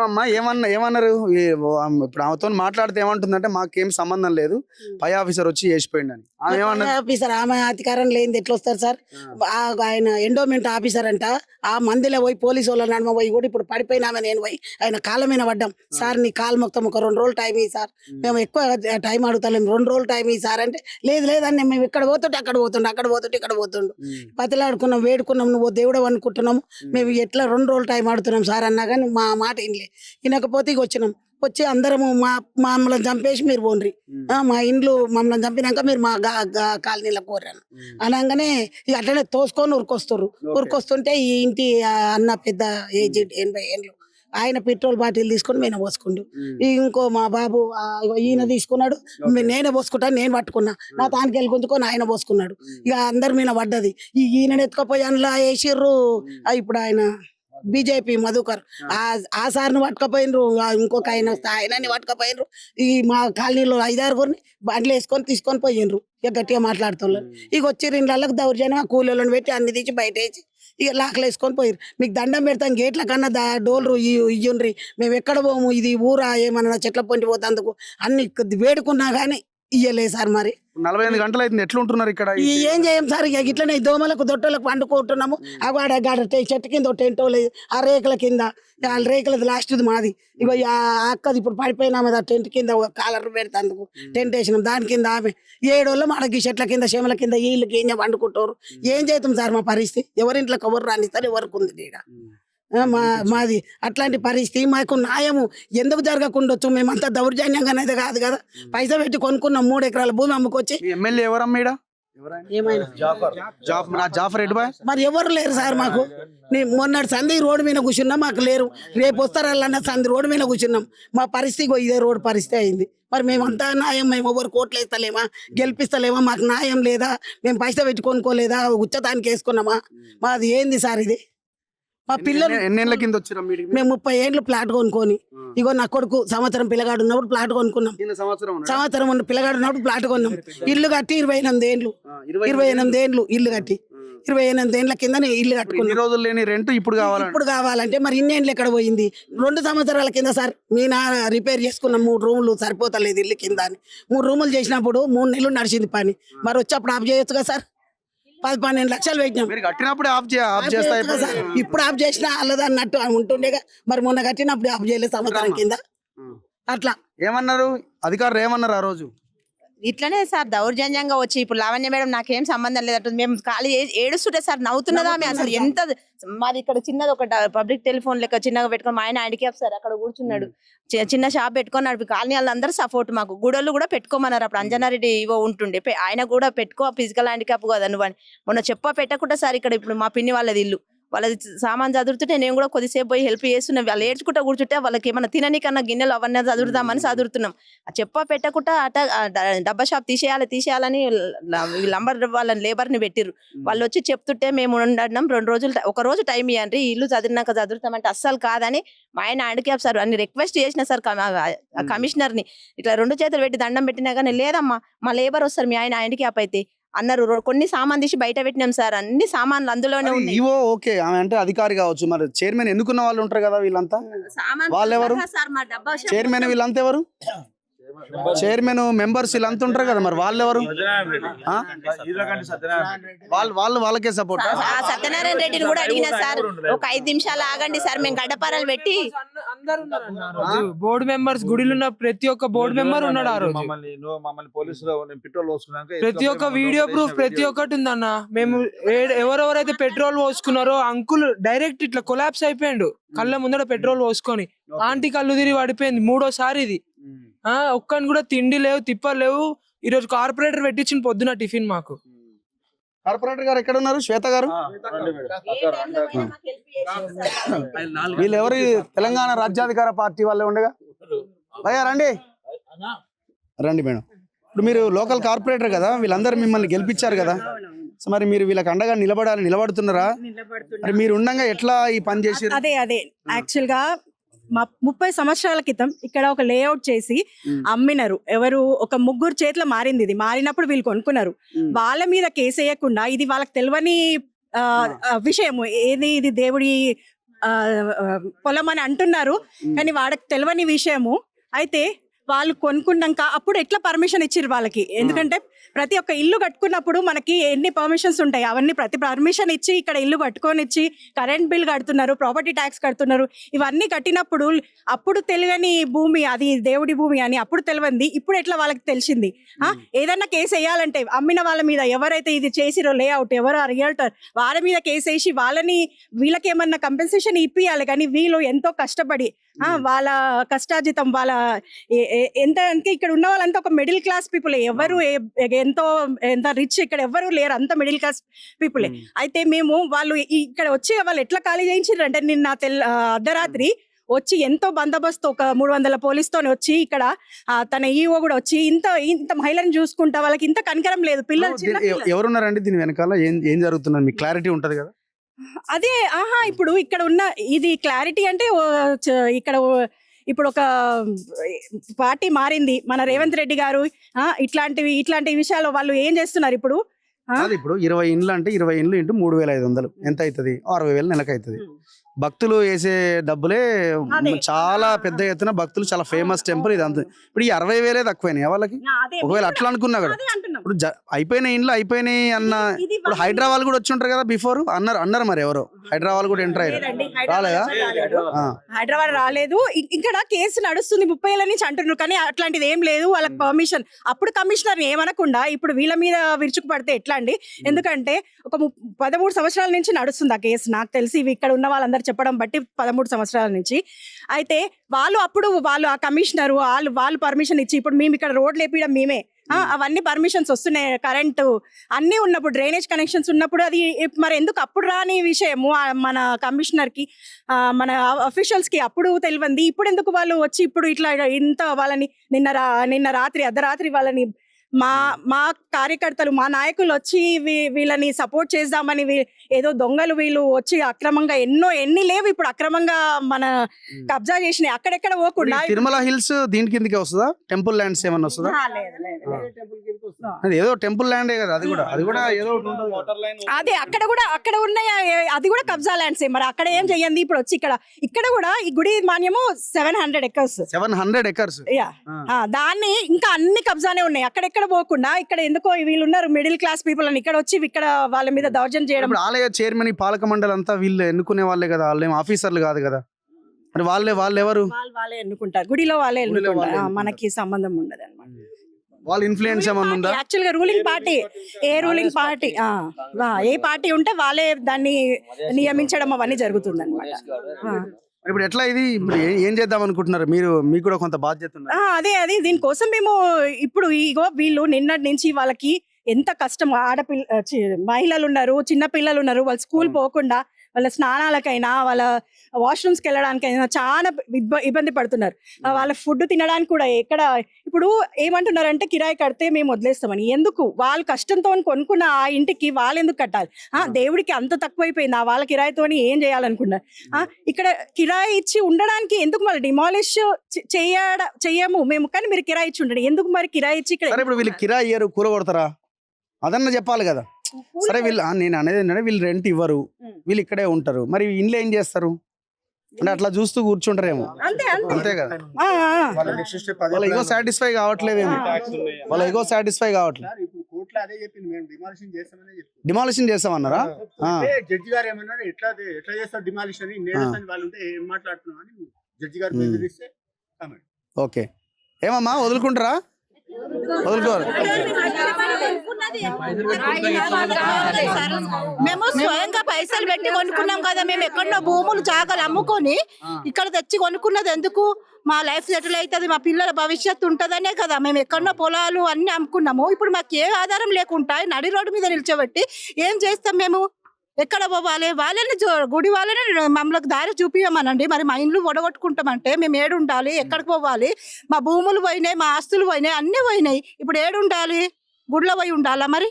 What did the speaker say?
ఏమమ్మా ఏమన్నారు ఇప్పుడు ఆమెతో మాట్లాడితే ఏమంటుందంటే మాకేం సంబంధం లేదు, పై ఆఫీసర్ వచ్చి చేసిపోయింది అని. ఆమె ఏమన్నారు? ఆఫీసర్ ఆమె అధికారం లేనిది ఎట్లా వస్తారు సార్? ఆయన ఎండోమెంట్ ఆఫీసర్ అంట. ఆ మందిలో పోయి పోలీసు వాళ్ళ నడుమ పోయి కూడా ఇప్పుడు పడిపోయినామె నేను పోయి ఆయన కాళ్ళ మీద పడ్డాం. సార్ నీ కాలు మొత్తం ఒక 2 రోజులు టైం ఇయ్యి సార్, మేము ఎక్కువ టైం అడుగుతాం, 2 రోజులు టైం ఇయ్యి సార్ అంటే లేదని మేము ఇక్కడ పోతుంటే అక్కడ పోతుండు పతిలాడుకున్నాం, వేడుకున్నాం, నువ్వు దేవుడు అనుకుంటున్నాము, మేము ఎట్లా 2 రోజులు టైం ఆడుతున్నాం సార్ అన్నా కానీ మా మాట వినకపోతే ఇక వచ్చినాం. వచ్చి అందరము మమ్మల్ని చంపేసి మీరు పోండ్రి, మా ఇండ్లు మమ్మల్ని చంపినాక మీరు మా కాలనీలో కోరాను అనగానే ఇక అట్లనే తోసుకొని ఉరికొస్తుంటే ఈ ఇంటి అన్న పెద్ద ఏజ్ 80 ఏళ్ళు ఆయన పెట్రోల్ బాటిల్ తీసుకొని మేము పోసుకుండు. ఇంకో మా బాబు ఈయన తీసుకున్నాడు, నేనే పోసుకుంటాను, నేను పట్టుకున్నా, నా తానికి వెళ్ళి గుంజుకొని ఆయన పోసుకున్నాడు. ఇక అందరి మీద పడ్డది. ఈయన ఎత్తుకపోయి అందులో వేసిర్రు. ఇప్పుడు ఆయన బీజేపీ మధుకర్ ఆ సార్ని పట్టుకపోయినరు, ఇంకొక ఆయన వస్తే ఆయనని పట్టుకపోయినరు. ఈ మా కాలనీలో 5-6 బండ్లు వేసుకొని తీసుకొని పోయినరు. ఇక గట్టిగా మాట్లాడుతున్నారు. ఇక వచ్చి 2 ఇళ్ళకి దౌర్జన్యం ఆ కూలీలను పెట్టి అన్ని తీసి బయట వేసి ఇక లాకలు వేసుకొని పోయారు. మీకు దండం పెడతాం, గేట్ల కన్నా డోర్లు ఇయ్యుండ్రి, మేము ఎక్కడ పోము, ఇది ఊరా ఏమన్నా చెట్ల పొంటి పోతందుకు అన్ని వేడుకున్నా కానీ ఇయ్యలే సార్. మరి 48 గంటలు అయితే ఎట్లా ఉంటున్నారు ఇక్కడ? ఏం చేయం సార్, ఇక ఇట్లనే దోమలకు దొట్టలకు వండుకుంటున్నాము. అగాడ చెట్టు కింద టెంటో లేదు, ఆ రేకుల కింద, ఆ రేకులది లాస్ట్ది మాది. ఇక అక్కది ఇప్పుడు పడిపోయినా మీద టెంట్ కింద కాలర్ పెడతాందుకు టెంట్ వేసినాం, దాని కింద ఆమె 7 రోజులు మనకి చెట్ల కింద చెమల కింద వీళ్ళకి ఏం వండుకుంటారు. ఏం చేస్తాం సార్ మా పరిస్థితి? ఎవరింట్లోకి ఎవరు రానిస్తారు, ఎవరికి ఉంది ఇక్కడ మాది అట్లాంటి పరిస్థితి. మాకు న్యాయము ఎందుకు జరగకుండొచ్చు? మేమంతా దౌర్జన్యంగానైతే కాదు కదా, పైసా పెట్టి కొనుక్కున్నాం 3 ఎకరాల భూమి అమ్ముకొచ్చి. ఎమ్మెల్యే ఎవరమ్మా? ఏమైనా జాఫర్ మరి ఎవరు లేరు సార్ మాకు. మొన్నటి సంధి రోడ్డు మీద కూర్చున్నాం, మాకు లేరు. రేపు వస్తారన్న సంధి రోడ్డు మీద కూర్చున్నాం. మా పరిస్థితి ఇదే రోడ్డు పరిస్థితి అయింది. మరి మేమంతా న్యాయం, మేము ఎవరు కోట్లు వేస్తలేమా, గెలిపిస్తలేమా? మాకు న్యాయం లేదా? మేము పైసా పెట్టి కొనుక్కోలేదా? ఉచ్చతానికి వేసుకున్నామా? మాది ఏంది సార్ ఇది? మా పిల్లలు ఎన్నేళ్ల కింద వచ్చారు? మేము 30 ఏళ్ళు ప్లాట్ కొనుక్కొని, ఇగో నా కొడుకు సంవత్సరం పిల్లగాడు ఉన్నప్పుడు ప్లాట్ కొనుక్కున్నాం. సంవత్సరం ఉన్న పిల్లగాడు ఉన్నప్పుడు ప్లాట్ కొన్నాం. ఇల్లు కట్టి 28 ఏళ్ళు ఇల్లు కట్టి 28 ఏళ్ళ కింద ఇల్లు కట్టుకున్నాం. ఇప్పుడు కావాలంటే మరి ఇన్నేళ్ళు ఎక్కడ పోయింది? 2 సంవత్సరాల కింద సార్ మీ నాన్న రిపేర్ చేసుకున్నాం 3 రూములు, సరిపోతలేదు ఇల్లు కింద అని. 3 రూములు చేసినప్పుడు 3 నెలలు నడిచింది పని. మరి వచ్చేప్పుడు ఆఫ్ చేయొచ్చు కదా సార్? 10-12 లక్షలు పెట్టినాం. ఇప్పుడు ఆఫ్ చేసినా అల్లది అన్నట్టు ఉంటుండేగా. మరి మొన్న కట్టినప్పుడు ఆఫ్ చేయలేదు సంవత్సరం కింద. అట్లా ఏమన్నారు అధికారులు? ఏమన్నారు ఆ రోజు? ఇట్లనే సార్ దౌర్జన్యంగా వచ్చి ఇప్పుడు లావణ్య మేడం నాకేం సంబంధం లేదంటుంది. మేము ఖాళీ ఏడుస్తుంటే సార్ నవ్వుతున్నదా ఆమె అసలు ఎంత. మాది ఇక్కడ చిన్నది ఒక పబ్లిక్ టెలిఫోన్ లెక్క చిన్నగా పెట్టుకొని మా ఆయన హ్యాండిక్యాప్ సార్ అక్కడ కూర్చున్నాడు, చిన్న షాప్ పెట్టుకొని నడిపి కాలనీ వాళ్ళందరూ సపోర్ట్ మాకు. గుడోళ్ళు కూడా పెట్టుకోమన్నారు అప్పుడు. అంజనారెడ్డి ఇవో ఉంటుండే, ఆయన కూడా పెట్టుకో, ఫిజికల్ హ్యాండిక్యాప్ కదా నువ్వు అని మొన్న పెట్టకుండా సార్ ఇక్కడ ఇప్పుడు మా పిన్ని వాళ్ళది ఇల్లు, వాళ్ళది సామాన్ చదువుతుంటే నేను కూడా కొద్దిసేపు పోయి హెల్ప్ చేస్తున్నాం. వాళ్ళు ఏడ్చుకుంటా కూర్చుంటే వాళ్ళకి ఏమైనా తిననీకన్నా గిన్నెలు అవన్నీ చదువుదామని చదువుతున్నాం. పెట్టకుండా అట డబ్బా షాప్ తీసేయాలని లంబర్ వాళ్ళని లేబర్ని పెట్టిర్రు. వాళ్ళు వచ్చి చెప్తుంటే మేము ఉండడం 2 రోజులు, 1 రోజు టైం ఇవ్వండి, ఇల్లు చదివినాక చదువుతామంటే అస్సలు కాదని మా ఆయన హ్యాండిక్యాప్ సార్ అన్ని రిక్వెస్ట్ చేసిన సార్ కమిషనర్ని. ఇట్లా 2 చేతులు పెట్టి దండం పెట్టినా కానీ లేదమ్మా మా లేబర్ వస్తారు, మీ ఆయన హ్యాండిక్యాప్ అయితే అన్నారు. కొన్ని సామాన్ తీసి బయట పెట్టినాం సార్, అన్ని సామాన్లు అందులోనే ఉన్నాయి. ఓకే, ఆమె అంటే అధికారి కావచ్చు, మరి చైర్మన్ ఎన్నుకున్న వాళ్ళు ఉంటారు కదా, వీళ్ళంతా వాళ్ళెవరు? చైర్మన్ వీళ్ళంతా ఎవరు? చైర్మన్ మెంబర్స్ వీళ్ళంతా ఉంటారు కదా, మరి వాళ్ళెవరు? వాళ్ళకే సపోర్ట్. సత్యనారాయణ రెడ్డిని కూడా అడిగినా సార్, ఒక 5 నిమిషాలు ఆగండి సార్, మేము గడ్డపారాలు పెట్టి బోర్డు మెంబర్స్, గుడిలో ఉన్న ప్రతి ఒక్క బోర్డు మెంబర్ ఉన్నాడు ఆ రోజు. ప్రతి ఒక్క వీడియో ప్రూఫ్ ప్రతి ఒక్కటి ఉందన్న. మేము ఎవరెవరైతే పెట్రోల్ పోసుకున్నారో అంకుల్ డైరెక్ట్ ఇట్లా కొలాప్స్ అయిపోయాడు కళ్ళ ముందర పెట్రోల్ పోసుకొని. ఆంటీ కళ్ళు తిరిగి పడిపోయింది 3వ ఇది. ఒక్కని కూడా తిండి లేవు, తిప్పలు లేవు. ఈరోజు కార్పొరేటర్ పెట్టించిన పొద్దున టిఫిన్ మాకు. కార్పొరేటర్ గారు ఎక్కడ ఉన్నారు? శ్వేత గారు. వీళ్ళు ఎవరు? తెలంగాణ రాజ్యాధికార పార్టీ వాళ్ళే ఉండగా. భయ్యా రండి మేడం. ఇప్పుడు మీరు లోకల్ కార్పొరేటర్ కదా, వీళ్ళందరూ మిమ్మల్ని గెలిపించారు కదా, సో మరి మీరు వీళ్ళకి అండగా నిలబడుతున్నారా? మరి మీరు ఉండగా ఎట్లా ఈ పని చేసి? అదే యాక్చువల్ గా 30 సంవత్సరాల క్రితం ఇక్కడ ఒక లేఅవుట్ చేసి అమ్మినారు. ఎవరు? ఒక 3 చేతుల మారింది. ఇది మారినప్పుడు వీళ్ళు కొనుక్కున్నారు. వాళ్ళ మీద కేసు వేయకుండా, ఇది వాళ్ళకి తెలియని విషయము ఏది, ఇది దేవుడి పొలం అని అంటున్నారు, కానీ వాడికి తెలియని విషయము. అయితే వాళ్ళు కొనుక్కున్నాక అప్పుడు ఎట్లా పర్మిషన్ ఇచ్చిర్రు వాళ్ళకి? ఎందుకంటే ప్రతి ఒక్క ఇల్లు కట్టుకున్నప్పుడు మనకి ఎన్ని పర్మిషన్స్ ఉంటాయి, అవన్నీ ప్రతి పర్మిషన్ ఇచ్చి ఇక్కడ ఇల్లు కట్టుకొని ఇచ్చి కరెంట్ బిల్ కడుతున్నారు, ప్రాపర్టీ ట్యాక్స్ కడుతున్నారు. ఇవన్నీ కట్టినప్పుడు అప్పుడు తెలియని భూమి అది దేవుడి భూమి అని అప్పుడు తెలియంది, ఇప్పుడు ఎట్లా వాళ్ళకి తెలిసింది? ఏదన్నా కేసు వేయాలంటే అమ్మిన వాళ్ళ మీద, ఎవరైతే ఇది చేసిరో లేఅవుట్, ఎవరు ఆ రియల్టర్, వాళ్ళ మీద కేసు వేసి వీళ్ళకి ఏమన్నా కంపెన్సేషన్ ఇప్పియాలి. కానీ వీళ్ళు ఎంతో కష్టపడి వాళ్ళ కష్టార్జితం వాళ్ళ ఎంత అంటే ఇక్కడ ఉన్న వాళ్ళంతా ఒక మిడిల్ క్లాస్ పీపుల్, ఎవరు ఎంత రిచ్ ఇక్కడ ఎవరు లేరు, అంత మిడిల్ క్లాస్ పీపులే. అయితే మేము వాళ్ళు ఇక్కడ వచ్చి వాళ్ళు ఎట్లా ఖాళీ చేయించారు అంటే నిన్న అర్ధరాత్రి వచ్చి ఎంతో బందోబస్తు ఒక 300 పోలీసుతో వచ్చి ఇక్కడ తన ఈఓ కూడా వచ్చి ఇంత మహిళను చూసుకుంటా వాళ్ళకి ఇంత కనికరం లేదు. పిల్లలు ఎవరున్నారండి దీని వెనకాల? ఏం జరుగుతున్నది మీకు క్లారిటీ ఉంటది కదా? అదే ఇప్పుడు ఇక్కడ ఉన్న ఇది క్లారిటీ అంటే ఇప్పుడు ఒక పార్టీ మారింది, మన రేవంత్ రెడ్డి గారు ఇట్లాంటి విషయాలు వాళ్ళు ఏం చేస్తున్నారు ఇప్పుడు? ఇప్పుడు 20 ఇండ్లు అంటే 20 ఇండ్లు ఇంటూ 3,500 ఎంత అవుతుంది? 60,000 నెలకు అవుతుంది. భక్తులు వేసే డబ్బులే చాలా పెద్ద ఎత్తున భక్తులు, చాలా ఫేమస్ టెంపుల్ ఇది. అంత ఇప్పుడు ఈ 60,000 తక్కువైనాయి వాళ్ళకి. ఒకవేళ అట్లా అనుకున్నా కూడా ఇప్పుడు అయిపోయినాయి ఇండ్లు అయిపోయినాయి అన్న. ఇప్పుడు హైదరాబాద్ కూడా వచ్చి ఉంటారు కదా బిఫోర్ అన్నారు మరి ఎవరో హైదరాబాద్ కూడా ఎంటర్ అయ్యారు, రాలేదా? హైదరాబాద్ రాలేదు. ఇక్కడ కేసు నడుస్తుంది 30 ఏళ్ళ నుంచి అంటున్నారు, కానీ అట్లాంటిది ఏం లేదు. వాళ్ళకి పర్మిషన్ అప్పుడు కమిషనర్ ఏమనకుండా ఇప్పుడు వీళ్ళ మీద విరుచుకు పడితే ఎట్లా అండి? ఎందుకంటే ఒక 13 సంవత్సరాల నుంచి నడుస్తుంది ఆ కేసు. నాకు తెలిసి ఇక్కడ ఉన్న వాళ్ళందరూ చెప్పడం బట్టి 13 సంవత్సరాల నుంచి. అయితే వాళ్ళు ఆ కమిషనర్ వాళ్ళు పర్మిషన్ ఇచ్చి ఇప్పుడు మేము ఇక్కడ రోడ్లు వేపించడం మేమే, అవన్నీ పర్మిషన్స్ వస్తున్నాయి, కరెంటు అన్నీ ఉన్నప్పుడు, డ్రైనేజ్ కనెక్షన్స్ ఉన్నప్పుడు అది మరి ఎందుకు అప్పుడు రాని విషయము మన కమిషనర్ కి, మన అఫీషియల్స్ కి అప్పుడు తెలియంది? ఇప్పుడు ఎందుకు వాళ్ళు వచ్చి ఇప్పుడు ఇట్లా ఇంత వాళ్ళని నిన్న రాత్రి అర్ధరాత్రి వాళ్ళని మా కార్యకర్తలు, మా నాయకులు వచ్చి వీళ్ళని సపోర్ట్ చేద్దామని ఏదో దొంగలు వీళ్ళు వచ్చి అక్రమంగా ఎన్ని లేవు ఇప్పుడు అక్రమంగా మన కబ్జా చేసినాయి. అక్కడెక్కడ పోకుండా తిరుమల హిల్స్ దీని కిందకి వస్తుందా? టెంపుల్ ల్యాండ్స్ ఏమన్నా వస్తుందా? ఏదో టెంపుల్ ల్యాండే కదా అది కూడా ఏదో అదే అక్కడ ఉన్నాయి, అది కూడా కబ్జా ల్యాండ్స్. మరి అక్కడ ఏం చెయ్యండి? ఇప్పుడు వచ్చి ఇక్కడ కూడా ఈ గుడి మాన్యము 700 ఎకర్స్. దాన్ని ఇంకా అన్ని కబ్జానే ఉన్నాయి. అక్కడెక్కడ పోకుండా ఇక్కడ ఎందుకో వీళ్ళు ఉన్నారు మిడిల్ క్లాస్ పీపుల్ అని ఇక్కడ వచ్చి ఇక్కడ వాళ్ళ మీద దౌర్జన్యం చేయడం. ఆలయ చైర్మన్ పాలక మండలి అంతా వీళ్ళు ఎన్నుకునే వాళ్ళే కదా, వాళ్ళు ఏం ఆఫీసర్లు కాదు కదా. మరి వాళ్ళు ఎవరు? వాళ్ళే ఎన్నుకుంటారు, గుడిలో వాళ్ళే ఎన్నుకుంటారు, మనకి సంబంధం ఉండదు అనమాట. వాళ్ళ ఇన్ఫ్లుయెన్స్ ఏమన్నా ఉందా? యాక్చువల్ గా రూలింగ్ పార్టీ ఏ పార్టీ ఉంటే వాళ్ళే దాన్ని నియమించడం అవన్నీ జరుగుతుంది అనమాట. ఇప్పుడు ఎట్లా ఇది ఇప్పుడు ఏం చేద్దాం అనుకుంటున్నారు మీరు? మీకు కూడా కొంత బాధ్యత ఉంది. అదే దీనికోసం మేము ఇప్పుడు వీళ్ళు నిన్నటి నుంచి వాళ్ళకి ఎంత కష్టం, మహిళలు ఉన్నారు, చిన్న పిల్లలు ఉన్నారు, వాళ్ళు స్కూల్ పోకుండా వాళ్ళ స్నానాలకైనా వాళ్ళ వాష్రూమ్స్కి వెళ్ళడానికైనా చాలా ఇబ్బంది పడుతున్నారు. వాళ్ళ ఫుడ్ తినడానికి కూడా ఇప్పుడు ఏమంటున్నారంటే కిరాయి కడితే మేము వదిలేస్తామని. ఎందుకు? వాళ్ళు కష్టంతో కొనుక్కున్న ఆ ఇంటికి వాళ్ళు ఎందుకు కట్టాలి? దేవుడికి అంత తక్కువైపోయింది, వాళ్ళ కిరాయితోని ఏం చేయాలనుకున్నారు? ఇక్కడ కిరాయి ఇచ్చి ఉండడానికి ఎందుకు? మళ్ళీ డిమాలిష్ చెయ్యము మేము, కానీ మీరు కిరాయి ఇచ్చి ఉండండి. ఎందుకు మరి కిరాయి ఇచ్చి ఇక్కడ? ఇప్పుడు వీళ్ళు కిరాయి ఇయ్యరు, కూలగొడతారా? అదన్నా చెప్పాలి కదా. సరే నేను అనేది ఏంటంటే వీళ్ళు రెంట్ ఇవ్వరు, వీళ్ళు ఇక్కడే ఉంటారు, మరి ఇంట్లో ఏం చేస్తారు అంటే అట్లా చూస్తూ కూర్చుంటారేమో, అంతే కదా. వాళ్ళ ఇగో సాటిస్ఫై కావట్లేదేమో, డిమాలిషన్ చేస్తామన్నారా? జడ్జి గారు ఏమన్నారు, ఎట్లా చేస్తారు డిమాలిషన్ వాళ్ళు ఉంటే ఏం మాట్లాడుతున్నాం అని జడ్జి గారు బెదిరిస్తే. ఓకే, ఏమమ్మా వదులుకుంటారా? వదులుకోరు. మేము స్వయంగా పైసలు పెట్టి కొనుక్కున్నాం కదా, మేము ఎక్కడో భూములు జాగాలు అమ్ముకొని ఇక్కడ తెచ్చి కొనుక్కున్నది ఎందుకు? మా లైఫ్ సెటిల్ అవుతుంది, మా పిల్లల భవిష్యత్తు ఉంటుందనే కదా మేము ఎక్కడో పొలాలు అన్ని అమ్ముకున్నాము. ఇప్పుడు మాకు ఏ ఆధారం లేకుండా నడి రోడ్డు మీద నిల్చోబెట్టి ఏం చేస్తాం మేము? ఎక్కడ పోవాలి? వాళ్ళని గుడి వాళ్ళని మమ్మల్ని దారి చూపించమనండి. మరి మా ఇండ్లు ఒడగొట్టుకుంటామంటే మేము ఏడు ఉండాలి? ఎక్కడికి పోవాలి? మా భూములు పోయినాయి, మా ఆస్తులు పోయినాయి, అన్ని పోయినాయి. ఇప్పుడు ఏడు ఉండాలి? గుడిలో పోయి ఉండాలా మరి?